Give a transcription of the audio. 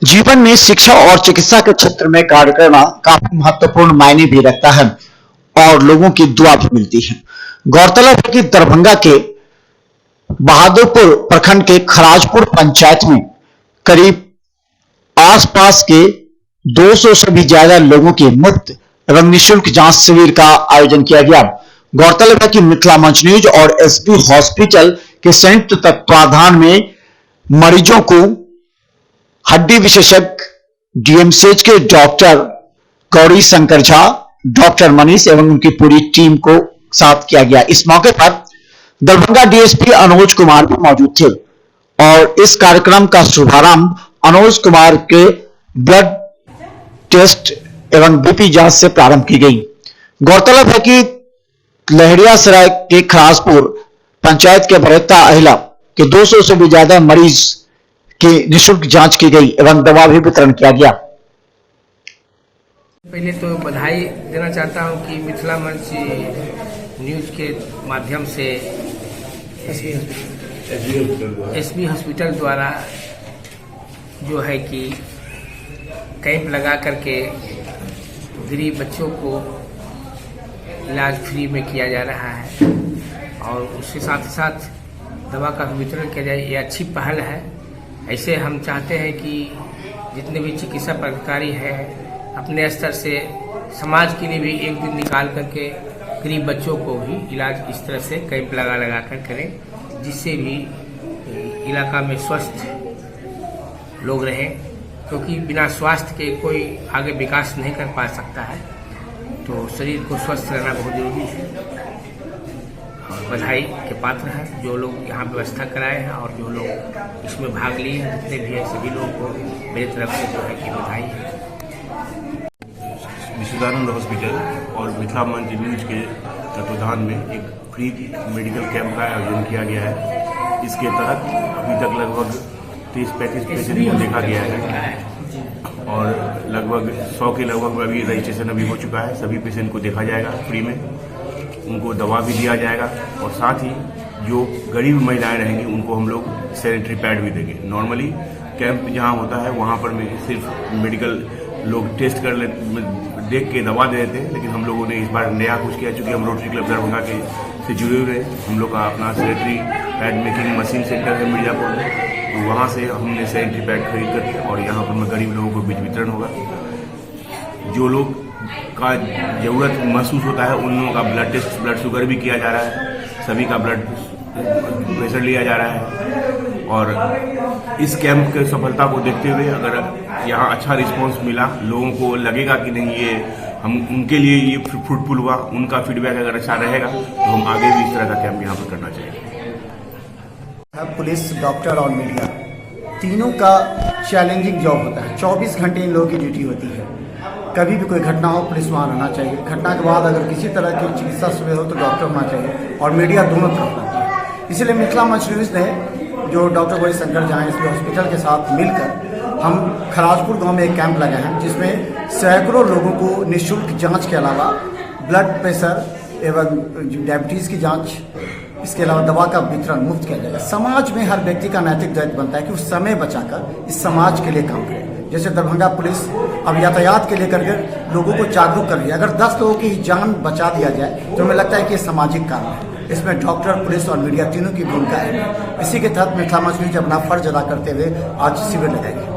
जीवन में शिक्षा और चिकित्सा के क्षेत्र में कार्य करना काफी महत्वपूर्ण मायने भी रखता है और लोगों की दुआ भी मिलती है। गौरतलब है कि दरभंगा के बहादुरपुर प्रखंड के खराजपुर पंचायत में करीब आसपास के 200 से भी ज्यादा लोगों की मुफ्त एवं निःशुल्क जांच शिविर का आयोजन किया गया। गौरतलब है कि मिथिला मंच न्यूज और एसबी हॉस्पिटल के संयुक्त तत्वाधान में मरीजों को हड्डी विशेषज्ञ डीएमसीएच के डॉक्टर गौरी शंकर झा, डॉक्टर मनीष एवं उनकी पूरी टीम को साथ किया गया। इस मौके पर दरभंगा डीएसपी अनुज कुमार भी मौजूद थे और इस कार्यक्रम का शुभारंभ अनुज कुमार के ब्लड टेस्ट एवं बीपी जांच से प्रारंभ की गई। गौरतलब है कि लहरियासराय के खराजपुर पंचायत के बरेता अहिला के 200 से भी ज्यादा मरीज की निःशुल्क जांच की गई एवं दवा भी वितरण किया गया। पहले तो बधाई देना चाहता हूं कि मिथिला मंच न्यूज के माध्यम से एसबी हॉस्पिटल द्वारा जो है कि कैंप लगा करके गरीब बच्चों को इलाज फ्री में किया जा रहा है और उसके साथ ही साथ दवा का वितरण किया जाए, ये अच्छी पहल है। ऐसे हम चाहते हैं कि जितने भी चिकित्सा पदाधिकारी हैं अपने स्तर से समाज के लिए भी एक दिन निकाल करके गरीब बच्चों को भी इलाज इस तरह से कैंप लगा कर करें, जिससे भी इलाका में स्वस्थ लोग रहें, क्योंकि बिना स्वास्थ्य के कोई आगे विकास नहीं कर पा सकता है। तो शरीर को स्वस्थ रहना बहुत जरूरी है और बधाई के पात्र है जो लोग यहाँ व्यवस्था कराए हैं और जो लोग इसमें भाग लिए हैं, जितने भी हैं सभी लोगों को मेरी तरफ से जो है कि बधाई है। विशुद्धानंद हॉस्पिटल और मिथिला मंच न्यूज के तत्वाधान में एक फ्री मेडिकल कैंप का आयोजन किया गया है। इसके तहत अभी तक लगभग 30-35 पेशेंट को देखा गया है और लगभग 100 के लगभग अभी रजिस्ट्रेशन अभी हो चुका है। सभी पेशेंट को देखा जाएगा फ्री में, उनको दवा भी दिया जाएगा और साथ ही जो गरीब महिलाएं रहेंगी उनको हम लोग सैनिटरी पैड भी देंगे। नॉर्मली कैंप जहां होता है वहां पर में सिर्फ मेडिकल लोग टेस्ट कर ले देख के दवा दे देते हैं, लेकिन हम लोगों ने इस बार नया कुछ किया। चूँकि हम रोटरी क्लब दरभंगा के से जुड़े हुए हैं, हम लोग का अपना sanitary pad making machine centre है मिर्जापुर में, तो वहाँ से हमने सैनिटरी पैड खरीद करके और यहाँ पर गरीब लोगों को बीच वितरण होगा। जो लोग का जरूरत महसूस होता है उन लोगों का ब्लड टेस्ट, ब्लड शुगर भी किया जा रहा है, सभी का ब्लड प्रेशर लिया जा रहा है। और इस कैंप की सफलता को देखते हुए अगर यहाँ अच्छा रिस्पांस मिला, लोगों को लगेगा कि नहीं ये हम उनके लिए ये फ्रूटफुल हुआ, उनका फीडबैक अगर अच्छा रहेगा तो हम आगे भी इस तरह का कैंप यहाँ पर करना चाहिए। पुलिस, डॉक्टर और मीडिया तीनों का चैलेंजिंग जॉब होता है। 24 घंटे इन लोगों की ड्यूटी होती है। कभी भी कोई घटना हो पुलिस वहाँ रहना चाहिए। घटना के बाद अगर किसी तरह की चिकित्सा सुविधा हो तो डॉक्टर होना चाहिए और मीडिया दोनों तरफ रहती है। इसीलिए मिथिला मंच न्यूज़ ने जो doctor Gauri Shankar Jha SB hospital के साथ मिलकर हम खराजपुर गांव में एक कैंप लगाए हैं, जिसमें सैकड़ों लोगों को निःशुल्क जांच के अलावा ब्लड प्रेशर एवं डायबिटीज़ की जांच, इसके अलावा दवा का वितरण मुफ्त किया जाएगा। समाज में हर व्यक्ति का नैतिक दायित्व बनता है कि उस समय बचाकर इस समाज के लिए काम करे। जैसे दरभंगा पुलिस अब यातायात के लेकर के लोगों को जागरूक कर रही है। अगर 10 लोगों की जान बचा दिया जाए तो हमें लगता है कि ये सामाजिक काम है। इसमें डॉक्टर, पुलिस और मीडिया तीनों की भूमिका है। इसी के तहत मिथिला मंच न्यूज अपना फर्ज अदा करते हुए आज शिविर लगाएगी।